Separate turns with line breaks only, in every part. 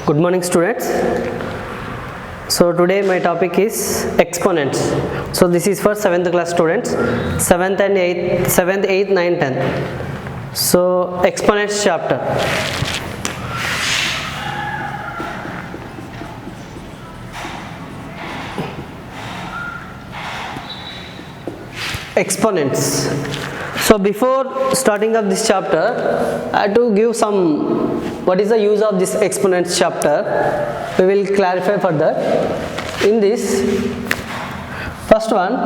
Good morning, students. So today my topic is exponents. So this is for 7th class students, 7th and 8th, 7th, 8th, 9th, 10th. So exponents chapter. Exponents. So before starting up this chapter, I had to give some what is the use of this exponents chapter. We will clarify further. In this first one,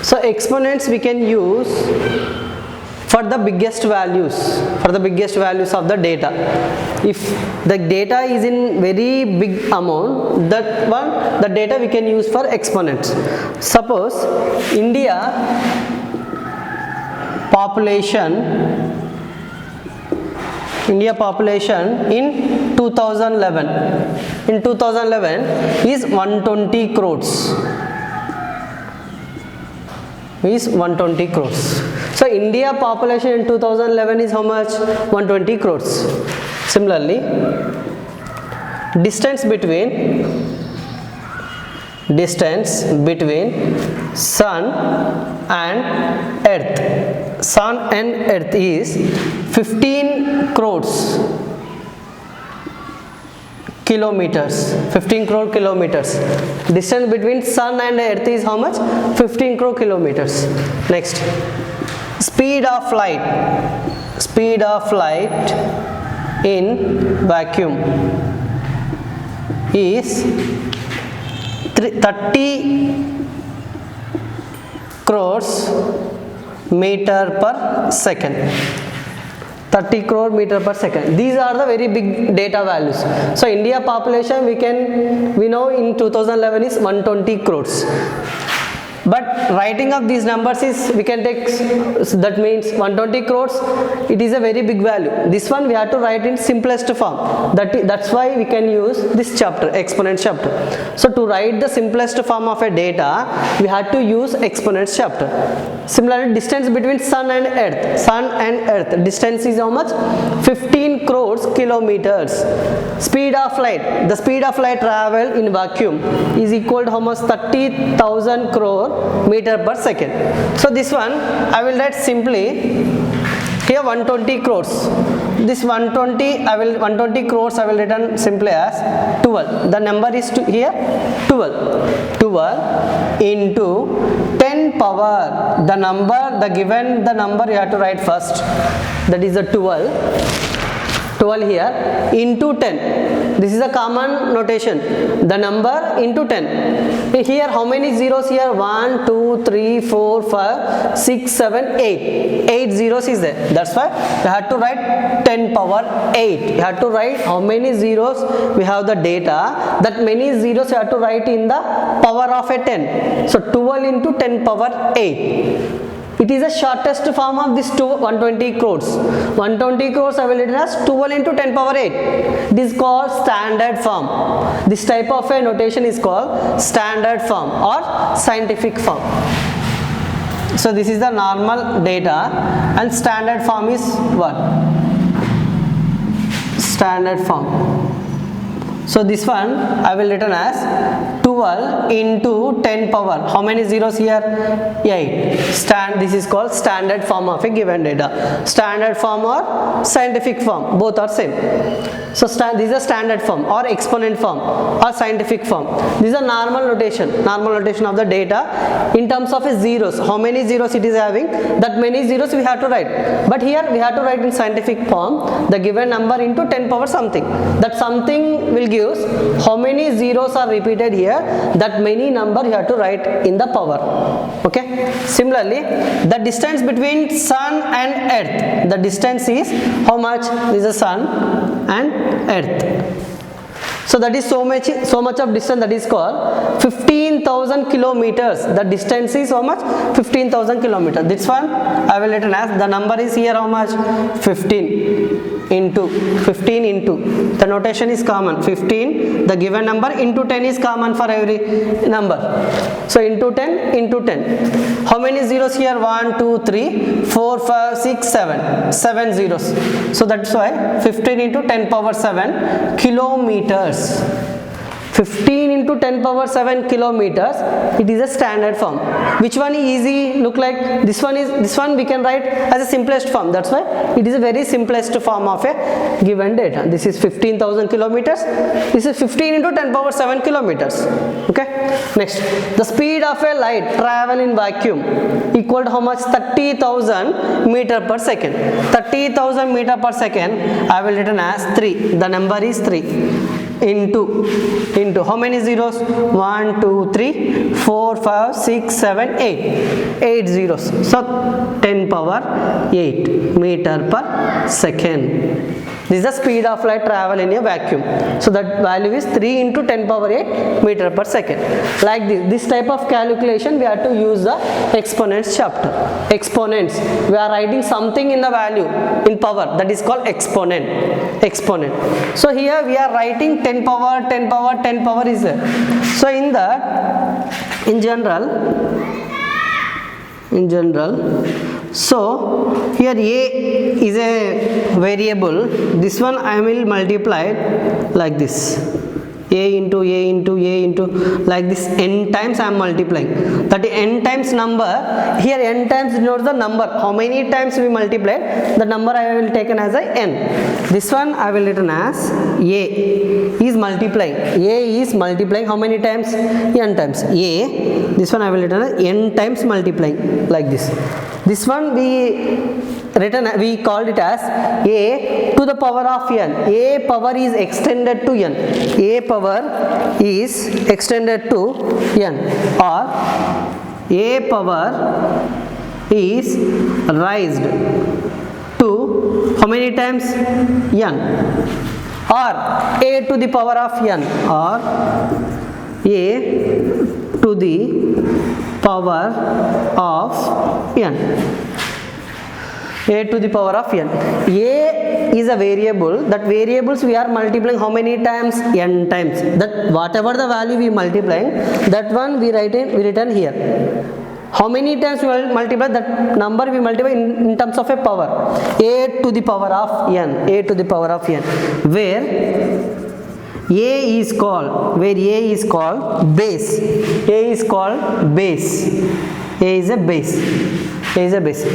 so exponents we can use for the biggest values, of the data. If the data is in very big amount, that one the data we can use for exponents. Suppose India population in 2011 is 120 crores. So India population in 2011 is how much? 120 crores. Similarly, distance between sun and earth is 15 crores kilometers. 15 crore kilometers. Distance between sun and earth is how much? 15 crore kilometers. Next, speed of light in vacuum is 30 crores meter per second. 30 crore meter per second. These are the very big data values. So India population we know in 2011 is 120 crores. But writing of these numbers is, we can take, that means 120 crores, it is a very big value. This one we have to write in simplest form. That's why we can use this chapter, exponents chapter. So to write the simplest form of a data, we had to use exponents chapter. Similarly, distance between sun and earth, distance is how much? 15 crores kilometers. Speed of light, the speed of light travel in vacuum is equal to how much? 30,000 crore meter per second. So this one I will write simply here 120 crores. This 120 crores I will written simply as 12. The number is here 12. 12 into 10 power. The number you have to write first. That is the 12 here into 10. This is a common notation. The number into 10. Here how many zeros here? 1, 2, 3, 4, 5, 6, 7, 8. 8 zeros is there. That's why you have to write 10 power 8. You have to write how many zeros we have the data. That many zeros you have to write in the power of a 10. So 12 into 10 power 8. It is the shortest form of this 120 crores. 120 crores I will write as 12 into 10 power 8. This is called standard form. This type of a notation is called standard form or scientific form. So this is the normal data, and standard form is what? Standard form. So this one I will written as 12 into 10 power. How many zeros here? 8. This is called standard form of a given data. Standard form or scientific form, both are same. So this is a standard form or exponent form or scientific form. This is a normal notation of the data in terms of a zeros. How many zeros it is having? That many zeros we have to write. But here we have to write in scientific form the given number into 10 power something. That something will give how many zeros are repeated here. That many number you have to write in the power. Okay. Similarly, the distance between sun and earth. The distance is how much? This is the sun and earth. So that is so much of distance, that is called 15,000 kilometers. The distance is how much? 15,000 kilometers. This one I will written as, the number is here how much? 15 into 15 into, the notation is common, 15 the given number into 10 is common for every number, so into 10 into 10. How many zeros here? 1 2 3 4 5 6 7 zeros, so that's why 15 into 10 power 7 kilometers. 15 into 10 power 7 kilometers, it is a standard form. Which one is easy? Look like this one we can write as a simplest form, that's why it is a very simplest form of a given data. This is 15,000 kilometers, this is 15 into 10 power 7 kilometers. Okay, next, the speed of a light travel in vacuum equal to how much? 30,000 meter per second. 30,000 meter per second I will written as 3, the number is 3 into how many zeros? 1 2 3 4 5 6 7 8 zeros, so 10 power 8 meter per second. This is the speed of light travel in a vacuum, so that value is 3 into 10 power 8 meter per second. Like this type of calculation we have to use the exponents chapter. Exponents, we are writing something in the value in power, that is called exponent. So here we are writing 10 power 10 power 10 power is there. So in that, in general, so here a is a variable, this one I will multiply like this, a into like this, n times I am multiplying. That n times number, here n times denotes the number, how many times we multiplied, the number I will taken as a n. This one I will written as a is multiplying, how many times? N times. A, this one I will written as n times multiplying like this. This one we called it as a to the power of n. A power is extended to n. A power is extended to n, or a power is raised to how many times? N, or a to the power of n, or a to the power of n. A to the power of n. A is a variable, that variables we are multiplying how many times? N times. That whatever the value we multiplying, that one we written here. How many times we will multiply that number? We multiply in terms of a power. A to the power of n. A to the power of n. Where A is called base. A is called base. A is a base.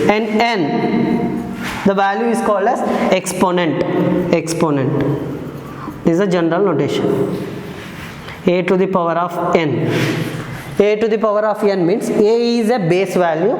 And n, the value is called as exponent. This is a general notation. A to the power of n. A to the power of n means a is a base value,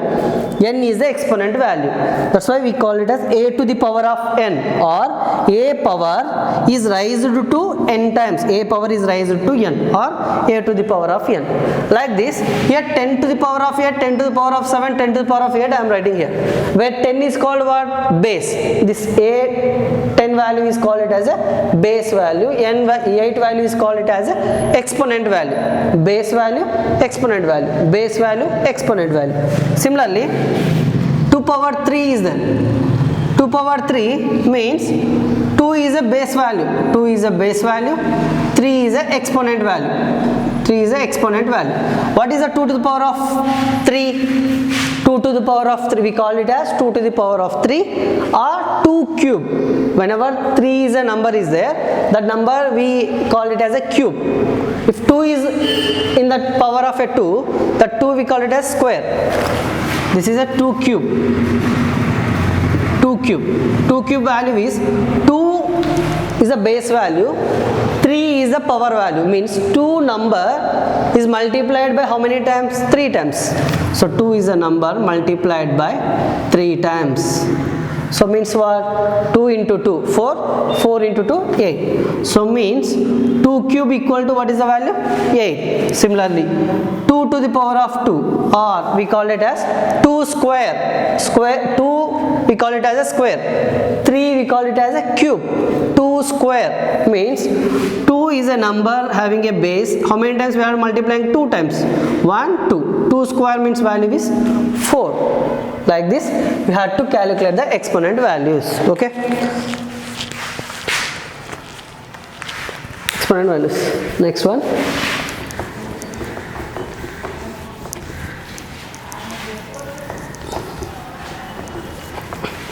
n is the exponent value. That's why we call it as a to the power of n, or a power is raised to n times. A power is raised to n, or a to the power of n. Like this, here 10 to the power of 8, 10 to the power of 7, 10 to the power of 8 I am writing here. Where 10 is called what? Base. This a 10 value is called it as a base value, 8 value is called it as a exponent value. Base value, exponent value, base value, exponent value. Similarly, 2 power 3 is there. 2 power 3 means 2 is a base value, 3 is a exponent value. 3 is a exponent value. What is the 2 to the power of 3? 2 to the power of 3, we call it as 2 to the power of 3 or 2 cube. Whenever 3 is a number is there, that number we call it as a cube. If 2 is in the power of a 2, that 2 we call it as square. This is a 2 cube. 2 cube value is 2 is a base value, 3 is the power value, means 2 number is multiplied by how many times? 3 times. So 2 is a number multiplied by 3 times. So means what? 2 into 2, 4, 4 into 2, 8. So means 2 cube equal to what is the value? 8. Similarly, 2 to the power of 2, or we call it as 2 square. 2 we call it as a square. 3 we call it as a cube. 2 square means 2 is a number having a base. How many times we are multiplying? 2 times. 1, 2. 2 square means value is 4. Like this, we had to calculate the exponent values. Okay. exponent values. Next one.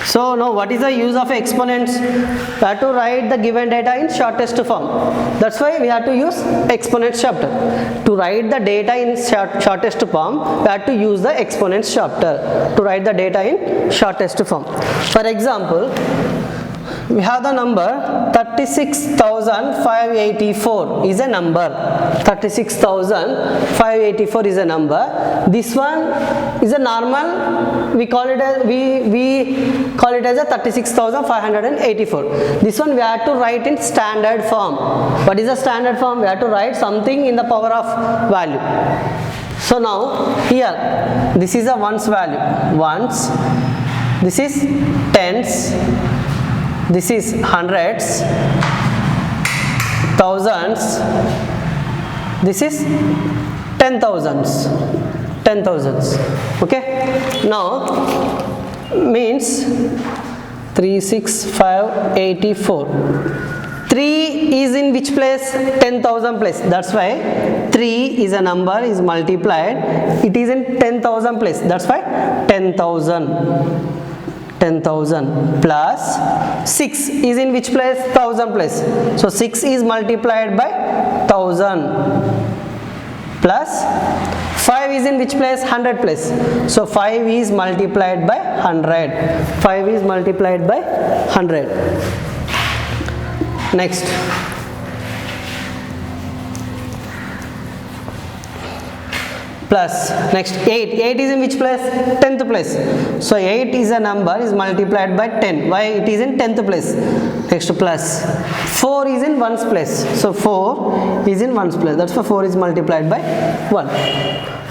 So now what is the use of exponents? We have to write the given data in shortest form. That's why we have to use exponents chapter. To write the data in shortest form, we have to use the exponents chapter to write the data in shortest form. For example, we have the number 36,584 is a number. 36,584 is a number. This one is a normal, we call it as we call it as a 36,584. This one we have to write in standard form. What is the standard form? We have to write something in the power of value. So now here this is a ones value, ones, this is tens, this is hundreds, thousands, this is 10,000s, 10,000s. Okay, now means 36,584. 3 is in which place? 10,000 place. That's why 3 is a number is multiplied, it is in 10,000 place. That's why 10,000. 10,000 plus 6 is in which place? 1,000 place. So 6 is multiplied by 1,000 plus 5 is in which place? 100 place. So 5 is multiplied by 100. 5 is multiplied by 100. Next. Plus next 8 is in which place? 10th place. So 8 is a number is multiplied by 10. Why? It is in 10th place. Next plus 4 is in ones place. So 4 is in ones place. That's why 4 is multiplied by 1.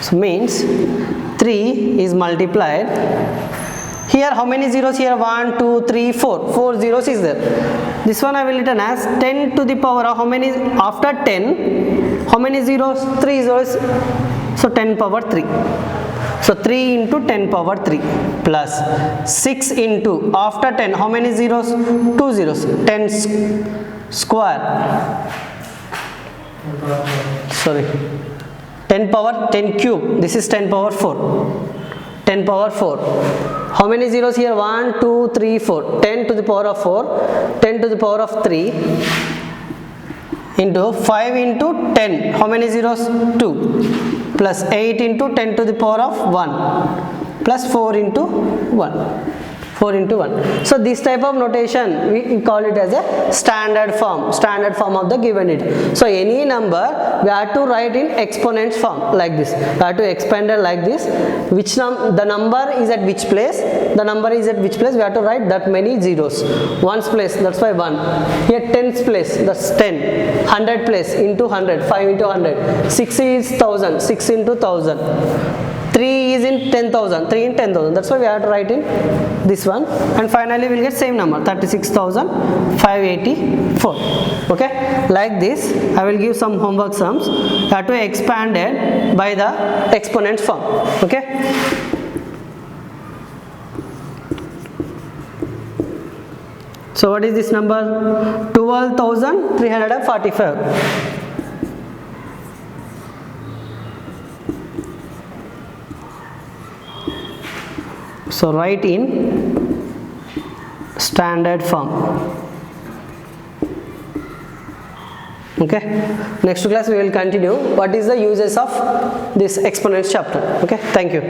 So means 3 is multiplied. Here how many zeros here? 1, 2, 3, 4. 4 zeros is there. This one I will written as 10 to the power of how many? After 10, how many zeros? 3 zeros. So 10 power 3. So 3 into 10 power 3 plus 6 into after 10 how many zeros? 2 zeros. 10 square. Sorry. 10 power 10 cube. This is 10 power 4. 10 power 4. How many zeros here? 1, 2, 3, 4. 10 to the power of 4. 10 to the power of 3. Into 5 into 10. How many zeros? 2. Plus 8 into 10 to the power of 1. Plus 4 into 1. 4 into 1. So this type of notation we call it as a standard form of the given data. So any number we have to write in exponents form like this. We have to expand it like this. Which the number is at which place? The number is at which place? We have to write that many zeros. Ones place, that's why 1. Here tens place, that's 10. 100 place into 100, 5 into 100. 6 is 1000, 6 into 1000. 3 is in 10,000, 3 in 10,000. That's why we have to write in this one. And finally we will get same number 36,584. Okay, like this I will give some homework sums. You have to expand it by the exponent form. Okay. So what is this number? 12,345. So write in standard form. Okay. Next class we will continue what is the uses of this exponents chapter. Okay. Thank you.